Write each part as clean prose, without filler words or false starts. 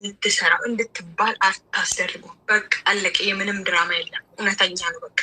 ልትሰራው እንድትባል አታስደርጉ። በቃ አለቀ። የምንም ድራማ የለም። እውነተኛ ነው። በቃ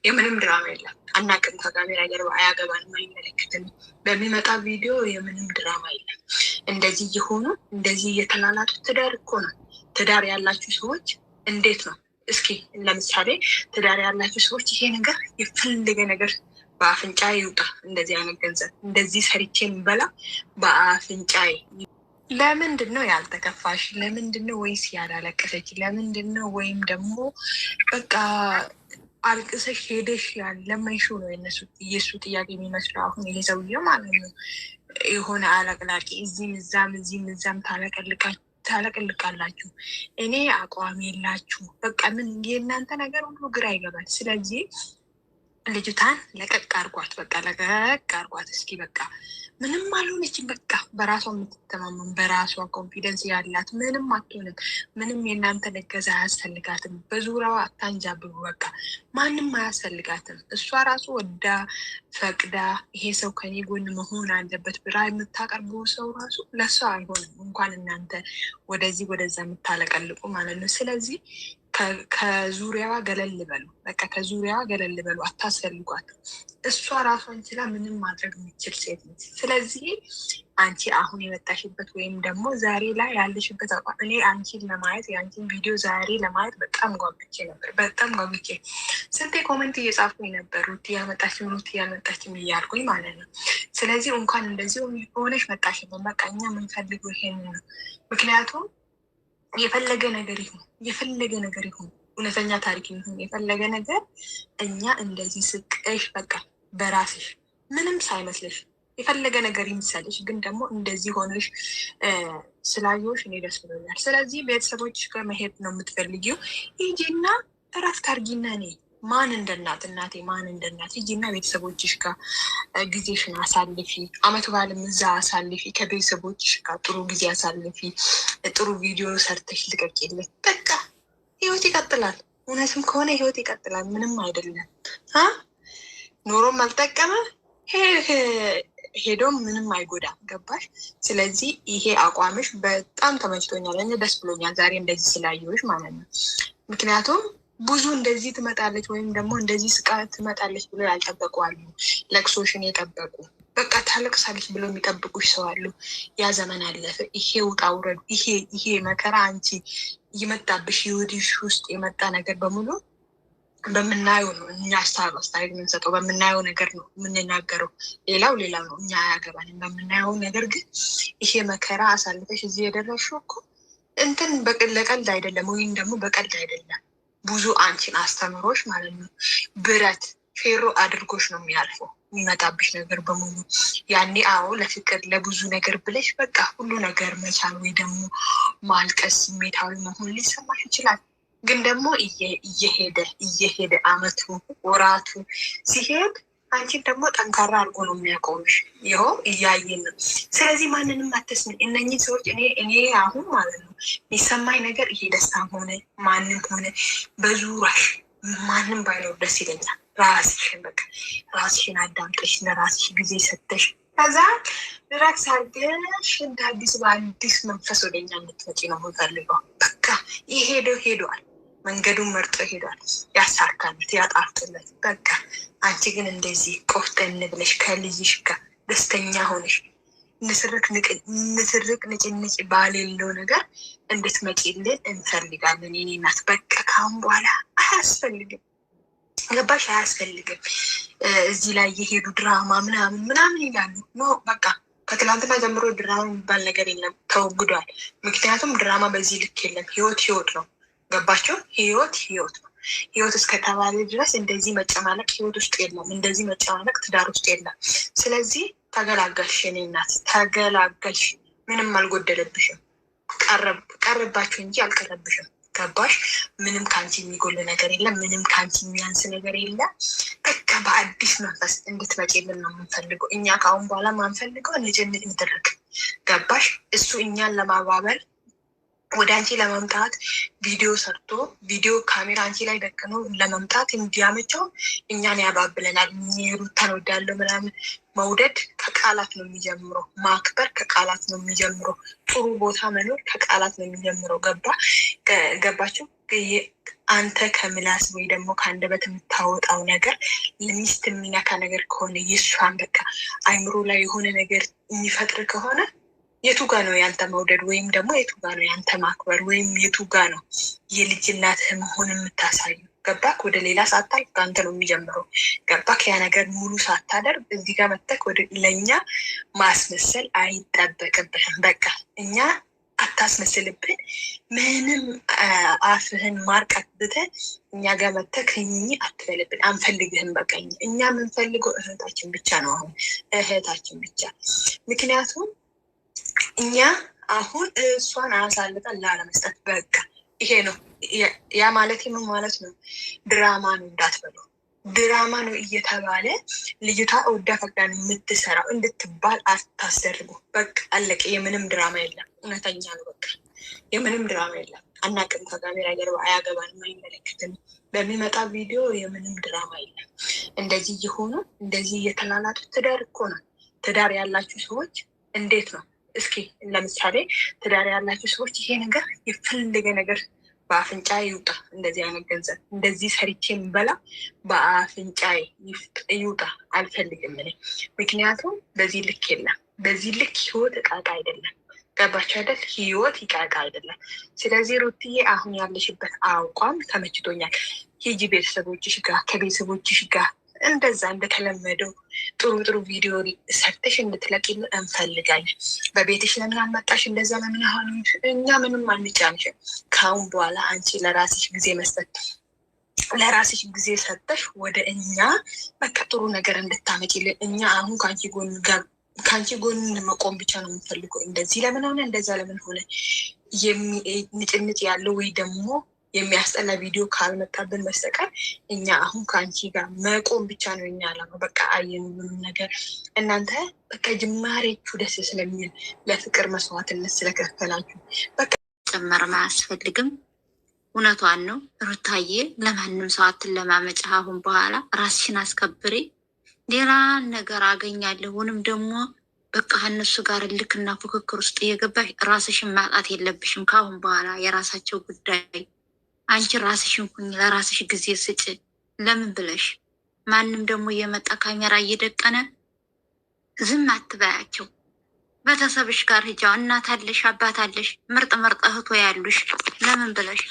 የምንም ድራማ የለም። አናቅም። ከካሜራ ጀርባ አያገባንም፣ አይመለከትንም። በሚመጣ ቪዲዮ የምንም ድራማ የለም። እንደዚህ እየሆኑ እንደዚህ እየተላላጡ ትዳር እኮ ነው። ትዳር ያላችሁ ሰዎች እንዴት ነው? እስኪ ለምሳሌ ትዳር ያላችሁ ሰዎች ይሄ ነገር የፈለገ ነገር በአፍንጫ ይውጣ፣ እንደዚህ አይነት ገንዘብ እንደዚህ ሰርቼ የሚበላ በአፍንጫዬ። ለምንድን ነው ያልተከፋሽ? ለምንድን ነው ወይስ ያላለቀሰች? ለምንድን ነው ወይም ደግሞ በቃ አልቅሰሽ ሄደሽ ያለመንሽው ነው የእሱ ጥያቄ የሚመስለው። አሁን ይሄ ሰውዬ ማለት ነው የሆነ አለቅላቂ እዚህም እዛም ታለቅልቃላችሁ። እኔ አቋም የላችሁ። በቃ ምን የእናንተ ነገር ሁሉ ግራ ይገባል። ስለዚህ ልጅቷን ለቀቅ አርጓት፣ በቃ ለቀቅ አርጓት። እስኪ በቃ ምንም አልሆነችም። በቃ በራሷ የምትተማመን በራሷ ኮንፊደንስ ያላት ምንም አትሆንም። ምንም የእናንተ እገዛ አያስፈልጋትም። በዙሪያዋ አታንጃብቡ። በቃ ማንም አያስፈልጋትም። እሷ ራሱ ወዳ ፈቅዳ ይሄ ሰው ከኔ ጎን መሆን አለበት ብላ የምታቀርበው ሰው ራሱ ለሷ አይሆንም። እንኳን እናንተ ወደዚህ ወደዛ የምታለቀልቁ ማለት ነው። ስለዚህ ከዙሪያዋ ገለል በሉ። በቃ ከዙሪያዋ ገለል በሉ። አታስፈልጓት። እሷ ራሷን ችላ ምንም ማድረግ የምትችል ሴት ነች። ስለዚህ አንቺ አሁን የመጣሽበት ወይም ደግሞ ዛሬ ላይ ያለሽበት አቋም እኔ አንቺን ለማየት የአንቺን ቪዲዮ ዛሬ ለማየት በጣም ጓጉቼ ነበር። በጣም ጓጉቼ ስንቴ ኮመንት እየጻፉኝ ነበር፣ ሩት ያመጣችም እያልኩኝ ማለት ነው። ስለዚህ እንኳን እንደዚህ ሆነሽ መጣሽበት። በቃ እኛ የምንፈልገው ይሄን ነው። ምክንያቱም የፈለገ ነገር ይሁን እውነተኛ ታሪክ ይሁን የፈለገ ነገር እኛ እንደዚህ ስቀሽ በቃ በራስሽ ምንም ሳይመስልሽ የፈለገ ነገር ይምሰልሽ፣ ግን ደግሞ እንደዚህ ሆነሽ ስላየሁሽ እኔ ደስ ብሎኛል። ስለዚህ ቤተሰቦች ጋር መሄድ ነው የምትፈልጊው፣ ሂጂና እረፍት አድርጊና እኔ ማን እንደ እናቴ ማን እንደ እናት ሂጂና ቤተሰቦችሽ ጋር ጊዜሽን አሳልፊ። አመት በዓልም እዛ አሳልፊ። ከቤተሰቦችሽ ጋር ጥሩ ጊዜ አሳልፊ። ጥሩ ቪዲዮ ሰርተሽ ልቀቂልን። በቃ ህይወት ይቀጥላል። እውነትም ከሆነ ህይወት ይቀጥላል። ምንም አይደለም። ኖሮም አልጠቀመ ሄዶም ምንም አይጎዳም። ገባሽ? ስለዚህ ይሄ አቋምሽ በጣም ተመችቶኛል። እኔ ደስ ብሎኛል ዛሬ እንደዚህ ስላየሁሽ ማለት ነው። ምክንያቱም ብዙ እንደዚህ ትመጣለች ወይም ደግሞ እንደዚህ ስቃ ትመጣለች ብሎ ያልጠበቁ አሉ። ለቅሶሽን የጠበቁ በቃ ታለቅሳለች ብሎ የሚጠብቁሽ ሰው አሉ። ያ ዘመን አለፈ። ይሄ ውጣ ውረዱ፣ ይሄ መከራ አንቺ እየመጣብሽ ህይወትሽ ውስጥ የመጣ ነገር በሙሉ በምናየው ነው እኛ አስተያየት የምንሰጠው። በምናየው ነገር ነው የምንናገረው። ሌላው ነው፣ እኛ አያገባንም። በምናየው ነገር ግን ይሄ መከራ አሳልፈሽ እዚህ የደረስሽው እኮ እንትን ለቀልድ አይደለም፣ ወይም ደግሞ በቀልድ አይደለም። ብዙ አንቺን አስተምሮሽ ማለት ነው። ብረት ፌሮ አድርጎሽ ነው የሚያልፈው የሚመጣብሽ ነገር በሙሉ። ያኔ አዎ ለፍቅር ለብዙ ነገር ብለሽ በቃ ሁሉ ነገር መቻል ወይ ደግሞ ማልቀስ ስሜታዊ መሆን ሊሰማሽ ይችላል። ግን ደግሞ እየሄደ አመቱ ወራቱ ሲሄድ አንቺን ደግሞ ጠንካራ አድርጎ ነው የሚያቆምሽ። ይኸው እያየን ነው። ስለዚህ ማንንም አትስሚ። እነኚህ ሰዎች እኔ አሁን ማለት ነው የሚሰማኝ ነገር ይሄ ደስታም ሆነ ማንም ሆነ በዙሪያሽ ማንም ባይኖር ደስ ይለኛል። ራስሽን አዳምጠሽ ለራስሽ ጊዜ ሰተሽ ከዛ ሪላክስ አድርገሽ እንደ አዲስ በአዲስ መንፈስ ወደኛ እንድትመጪ ነው የምንፈልገው። በቃ ሄዷል። መንገዱን መርጦ ሄዷል። ያሳካለት ያጣፍጥለት። በቃ አንቺ ግን እንደዚህ ቆፍጠን ብለሽ ከልጅሽ ጋር ደስተኛ ሆነሽ ንስርቅ ንጭንጭ ባሌለው ነገር እንድትመጪልን እንፈልጋለን። የኔ እናት በቃ ካሁን በኋላ አያስፈልግም። ገባሽ? አያስፈልግም። እዚህ ላይ የሄዱ ድራማ ምናምን ይላሉ። ኖ በቃ ከትላንትና ጀምሮ ድራማ የሚባል ነገር የለም፣ ተወግዷል። ምክንያቱም ድራማ በዚህ ልክ የለም። ህይወት ነው። ገባቸው? ህይወት ነው። ህይወት እስከተባለ ድረስ እንደዚህ መጨማለቅ ህይወት ውስጥ የለም። እንደዚህ መጨማለቅ ትዳር ውስጥ የለም። ስለዚህ ተገላገልሽ፣ የኔ እናት ተገላገልሽ። ምንም አልጎደለብሽም። ቀረባችሁ እንጂ አልቀረብሽም። ገባሽ? ምንም ከአንቺ የሚጎል ነገር የለም። ምንም ከአንቺ የሚያንስ ነገር የለም። በቃ በአዲስ መንፈስ እንድትመጪልን ነው የምንፈልገው። እኛ ከአሁን በኋላ ማንፈልገው ንጭንጭ ንትርክ። ገባሽ? እሱ እኛን ለማባበል ወደ አንቺ ለመምጣት ቪዲዮ ሰርቶ ቪዲዮ ካሜራ አንቺ ላይ ደቅኖ ለመምጣት እንዲያመቸው እኛን ያባብለናል። ሩታን ወዳለው ምናምን መውደድ ከቃላት ነው የሚጀምረው። ማክበር ከቃላት ነው የሚጀምረው። ጥሩ ቦታ መኖር ከቃላት ነው የሚጀምረው። ገባችሁ? አንተ ከምላስ ወይ ደግሞ ከአንደበት የምታወጣው ነገር ለሚስት የሚነካ ነገር ከሆነ የእሷን በቃ አይምሮ ላይ የሆነ ነገር የሚፈጥር ከሆነ የቱ ጋ ነው ያንተ መውደድ ወይም ደግሞ የቱ ጋ ነው ያንተ ማክበር ወይም የቱ ጋ ነው የልጅ እናትህ መሆን የምታሳዩ? ገባክ? ወደ ሌላ ሳታልፍ ከአንተ ነው የሚጀምረው። ገባክ? ያ ነገር ሙሉ ሳታደርግ እዚህ ጋር መተክ ወደ ለእኛ ማስመሰል አይጠበቅብህም። በቃ እኛ አታስመስልብን። ምንም አፍህን ማርቀት ብትህ እኛ ጋር መተክ አትበልብን። አንፈልግህም። በቃ እኛ የምንፈልገው እህታችን ብቻ ነው። አሁን እህታችን ብቻ። ምክንያቱም እኛ አሁን እሷን አሳልፈን ላለመስጠት በቃ ይሄ ነው። ያ ማለት ምን ማለት ነው? ድራማ ነው እንዳትበሉ። ድራማ ነው እየተባለ ልጅቷ ወዳ ፈቅዳን የምትሰራው እንድትባል አታስደርጉ። በቃ አለቀ። የምንም ድራማ የለም። እውነተኛ ነው። በቃ የምንም ድራማ የለም። አናቅም። ከካሜራ ጀርባ አያገባንም፣ አይመለከትንም። በሚመጣ ቪዲዮ የምንም ድራማ የለም። እንደዚህ እየሆኑ እንደዚህ እየተላላጡ ትዳር እኮ ነው። ትዳር ያላችሁ ሰዎች እንዴት ነው? እስኪ ለምሳሌ ትዳር ያላችሁ ሰዎች ይሄ ነገር የፈለገ ነገር በአፍንጫ ይውጣ፣ እንደዚህ አይነት ገንዘብ እንደዚህ ሰርቼ የምበላ በአፍንጫ ይውጣ አልፈልግም እኔ። ምክንያቱም በዚህ ልክ የለም። በዚህ ልክ ህይወት እቃቃ አይደለም። ገባችሁ አይደል? ህይወት ይቃቃ አይደለም። ስለዚህ ሩትዬ አሁን ያለሽበት አቋም ተመችቶኛል። ሂጂ ቤተሰቦችሽ ጋር ከቤተሰቦችሽ ጋር እንደዛ እንደተለመደው ጥሩ ጥሩ ቪዲዮ ሰርተሽ እንድትለቂልን እንፈልጋለን። በቤትሽ ለምን አልመጣሽ? እንደዛ ለምን አሁን? እኛ ምንም አንጫንሽም። ከአሁን በኋላ አንቺ ለራስሽ ጊዜ መስጠት ለራስሽ ጊዜ ሰጠሽ ወደ እኛ በቃ ጥሩ ነገር እንድታመጪልን። እኛ አሁን ከአንቺ ጎን መቆም ብቻ ነው የምንፈልገው። እንደዚህ ለምን ሆነ እንደዛ ለምን ሆነ ንጭንጭ ያለው ወይ ደግሞ የሚያስጠላ ቪዲዮ ካልመጣብን በስተቀር እኛ አሁን ከአንቺ ጋር መቆም ብቻ ነው እኛ አላማ። በቃ አየን ምንም ነገር እናንተ በቃ ጅማሬችሁ ደስ ስለሚል ለፍቅር መስዋዕትነት ስለከፈላችሁ በቃ ጨመር አያስፈልግም። እውነቷን ነው ሩታዬ። ለማንም ሰው አትለማመጪ። አሁን በኋላ ራስሽን አስከብሬ ሌላ ነገር አገኛለሁ ወንም ደግሞ በቃ እነሱ ጋር ልክና ፉክክር ውስጥ እየገባሽ ራስሽን ማጣት የለብሽም። ከአሁን በኋላ የራሳቸው ጉዳይ። አንቺ ራስሽን ሁኚ፣ ለራስሽ ጊዜ ስጭ። ለምን ብለሽ ማንም ደግሞ እየመጣ ካሜራ እየደቀነ ዝም አትበያቸው። ቤተሰብሽ ጋር ሂጃ። እናት አለሽ፣ አባት አለሽ፣ ምርጥ ምርጥ እህቶ ያሉሽ። ለምን ብለሽ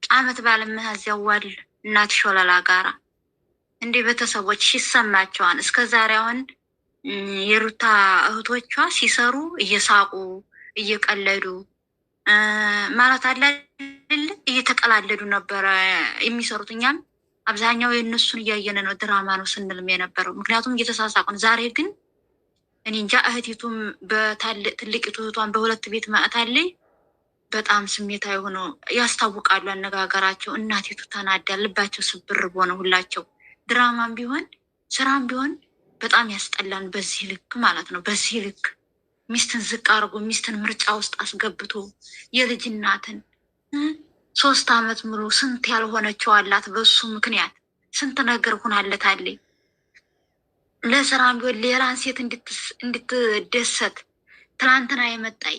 አመት ባለመያዝ ያዋል እናትሽ ወለላ ጋራ እንዲህ ቤተሰቦች ይሰማቸዋል። እስከ ዛሬ አሁን የሩታ እህቶቿ ሲሰሩ እየሳቁ እየቀለዱ ማለት አለ እየተቀላለዱ ነበረ የሚሰሩት። እኛም አብዛኛው የእነሱን እያየን ነው ድራማ ነው ስንልም የነበረው፣ ምክንያቱም እየተሳሳቁን። ዛሬ ግን እኔ እንጃ እህቲቱም ትልቂቱ እህቷን በሁለት ቤት ማእታለይ በጣም ስሜታዊ ሆነው ያስታውቃሉ አነጋገራቸው። እናቲቱ ተናዳ ልባቸው ስብር በሆነ ሁላቸው ድራማም ቢሆን ስራም ቢሆን በጣም ያስጠላን። በዚህ ልክ ማለት ነው። በዚህ ልክ ሚስትን ዝቅ አድርጎ ሚስትን ምርጫ ውስጥ አስገብቶ የልጅ እናትን 3 አመት ሙሉ ስንት ያልሆነችው አላት። በሱ ምክንያት ስንት ነገር ሆናለታለች። ለስራም ቢሆን ሌላን ሴት እንድትደሰት ትላንትና የመጣይ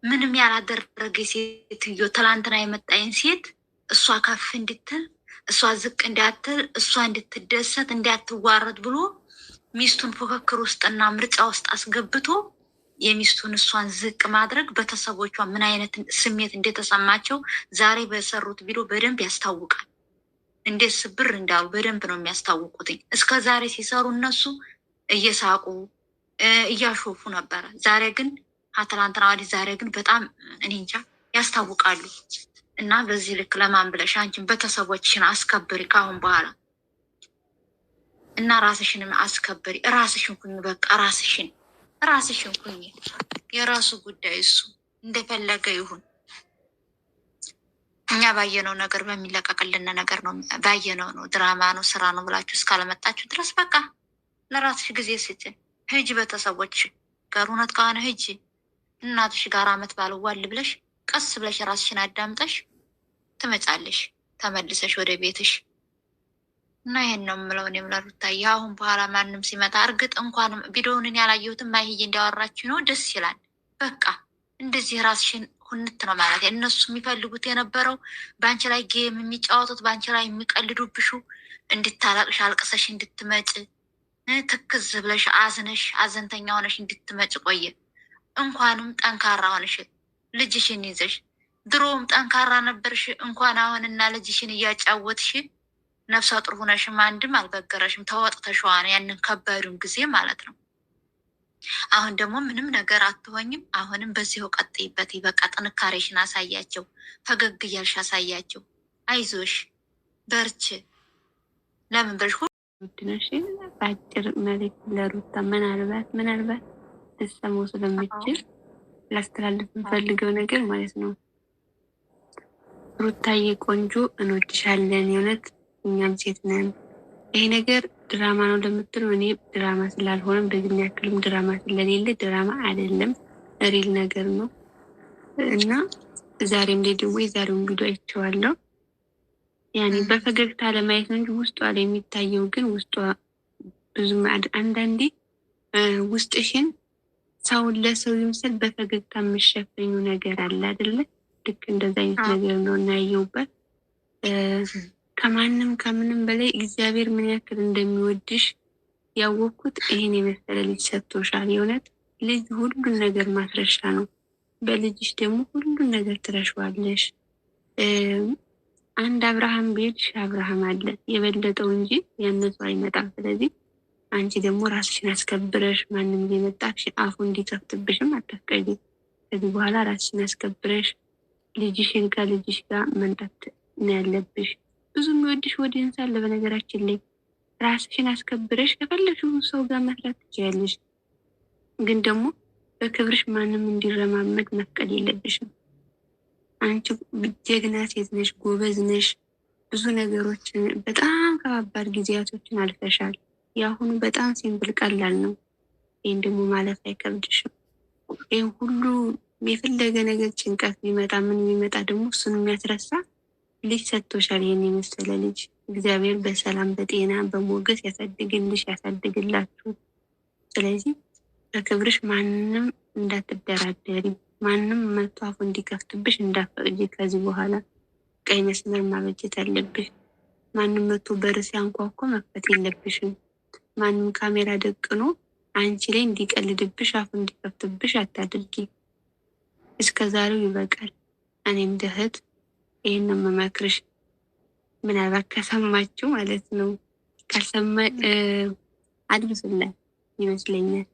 ምንም ያላደረገ ሴትዮ ትላንትና የመጣይን ሴት እሷ ከፍ እንድትል እሷ ዝቅ እንዳትል እሷ እንድትደሰት እንዳትዋረድ ብሎ ሚስቱን ፉክክር ውስጥና ምርጫ ውስጥ አስገብቶ የሚስቱን እሷን ዝቅ ማድረግ ቤተሰቦቿ ምን አይነት ስሜት እንደተሰማቸው ዛሬ በሰሩት ቪዲዮ በደንብ ያስታውቃል። እንዴት ስብር እንዳሉ በደንብ ነው የሚያስታውቁትኝ። እስከ ዛሬ ሲሰሩ እነሱ እየሳቁ እያሾፉ ነበረ። ዛሬ ግን ትላንትና ወዲህ ዛሬ ግን በጣም እኔ እንጃ ያስታውቃሉ። እና በዚህ ልክ ለማን ብለሽ አንቺን ቤተሰቦችሽን አስከብሪ ካሁን በኋላ እና ራስሽንም አስከብሪ። ራስሽን ኩኝ፣ በቃ ራስሽን ኩኝ። የራሱ ጉዳይ እሱ እንደፈለገ ይሁን። እኛ ባየነው ነገር በሚለቀቅልን ነገር ነው ባየነው ነው። ድራማ ነው ስራ ነው ብላችሁ እስካለመጣችሁ ድረስ በቃ ለራስሽ ጊዜ ስጭ። ሂጂ ቤተሰቦች ጋር እውነት ከሆነ ሂጂ እናትሽ ጋር አመት ባልዋል ብለሽ ቀስ ብለሽ ራስሽን አዳምጠሽ ትመጫለሽ ተመልሰሽ ወደ ቤትሽ። እና ይሄን ነው የምለው እኔም ለሩታዬ። አሁን በኋላ ማንም ሲመጣ እርግጥ እንኳን ቪዲዮውን ያላየሁትም ማይህዬ እንዲያወራችሁ ነው፣ ደስ ይላል። በቃ እንደዚህ ራስሽን ሁንት ነው ማለት እነሱ የሚፈልጉት የነበረው በአንቺ ላይ ጌም የሚጫወቱት በአንቺ ላይ የሚቀልዱብሹ እንድታለቅሽ አልቅሰሽ እንድትመጭ ትክዝ ብለሽ አዝነሽ አዘንተኛ ሆነሽ እንድትመጭ ቆየ። እንኳንም ጠንካራ ሆነሽ ልጅሽን ይዘሽ ድሮም ጠንካራ ነበርሽ። እንኳን አሁንና ልጅሽን እያጫወትሽ ነፍሰ ጡር ሆነሽም አንድም አልበገረሽም። ተወጥተሽዋን ያንን ከባዱን ጊዜ ማለት ነው። አሁን ደግሞ ምንም ነገር አትሆኝም። አሁንም በዚሁ ቀጥይበት። በቃ ጥንካሬሽን አሳያቸው። ፈገግ እያልሽ አሳያቸው። አይዞሽ በርች። ለምን ብለሽ ውድነሽ በአጭር መልዕክት ለሩታ ምናልባት ልትሰማው ስለምችል ላስተላልፍ የምፈልገው ነገር ማለት ነው። ሩታዬ ቆንጆ እንወድሻለን። የእውነት እኛም ሴት ነን። ይሄ ነገር ድራማ ነው ለምትሉ እኔ ድራማ ስላልሆነም በዚህ ያክልም ድራማ ስለሌለ ድራማ አይደለም፣ ሪል ነገር ነው እና ዛሬም ላይ ደግሞ የዛሬውን ቪዲዮ አይቼዋለሁ። ያኔ በፈገግታ ለማየት ነው እንጂ ውስጧ ላይ የሚታየው ግን ውስጧ ብዙም አንዳንዴ ውስጥሽን ሰውን ለሰው ይምሰል በፈገግታ የምሸፈኙ ነገር አለ አይደለ? ልክ እንደዛ አይነት ነገር ነው እናያየውበት። ከማንም ከምንም በላይ እግዚአብሔር ምን ያክል እንደሚወድሽ ያወቅኩት ይሄን የመሰለ ልጅ ሰጥቶሻል። የእውነት ልጅ ሁሉን ነገር ማስረሻ ነው። በልጅሽ ደግሞ ሁሉን ነገር ትረሻዋለሽ። አንድ አብርሃም ቤልሽ አብርሃም አለ የበለጠው እንጂ ያነሰው አይመጣም። ስለዚህ አንቺ ደግሞ ራስሽን አስከብረሽ ማንም የመጣሽ አፉ እንዲከፍትብሽም አታስቀይ። ከዚህ በኋላ ራስሽን አስከብረሽ ልጅሽን ከልጅሽ ጋር መንጣት ነው ያለብሽ። ብዙ የሚወድሽ ወዲንስ አለ። በነገራችን ላይ ራስሽን አስከብረሽ ከፈለግሽው ሰው ጋር መስራት ትችያለሽ። ግን ደግሞ በክብርሽ ማንም እንዲረማመድ መፍቀድ የለብሽም። አንቺ ጀግና ሴት ነሽ፣ ጎበዝ ነሽ። ብዙ ነገሮችን በጣም ከባባድ ጊዜያቶችን አልፈሻል። የአሁኑ በጣም ሲምፕል ቀላል ነው። ይህን ደግሞ ማለፍ አይከብድሽም። ይህ ሁሉ የፈለገ ነገር ጭንቀት ቢመጣ ምን ቢመጣ ደግሞ እሱን የሚያስረሳ ልጅ ሰጥቶሻል። ይህን የመሰለ ልጅ እግዚአብሔር በሰላም በጤና በሞገስ ያሳድግልሽ ያሳድግላችሁ። ስለዚህ በክብርሽ ማንም እንዳትደራደሪ፣ ማንም መቶ አፉ እንዲከፍትብሽ እንዳፈቅጂ። ከዚህ በኋላ ቀይ መስመር ማበጀት አለብሽ። ማንም መቶ በር ሲያንኳኳ መክፈት የለብሽም። ማንም ካሜራ ደቅኖ አንቺ ላይ እንዲቀልድብሽ አፉ እንዲከፍትብሽ አታድርጊ። እስከ ዛሬው ይበቃል። እኔ እንደ እህት ይህን ነው የምመክርሽ። ምናልባት ከሰማችሁ ማለት ነው። ካልሰማ አድርሱላት ይመስለኛል።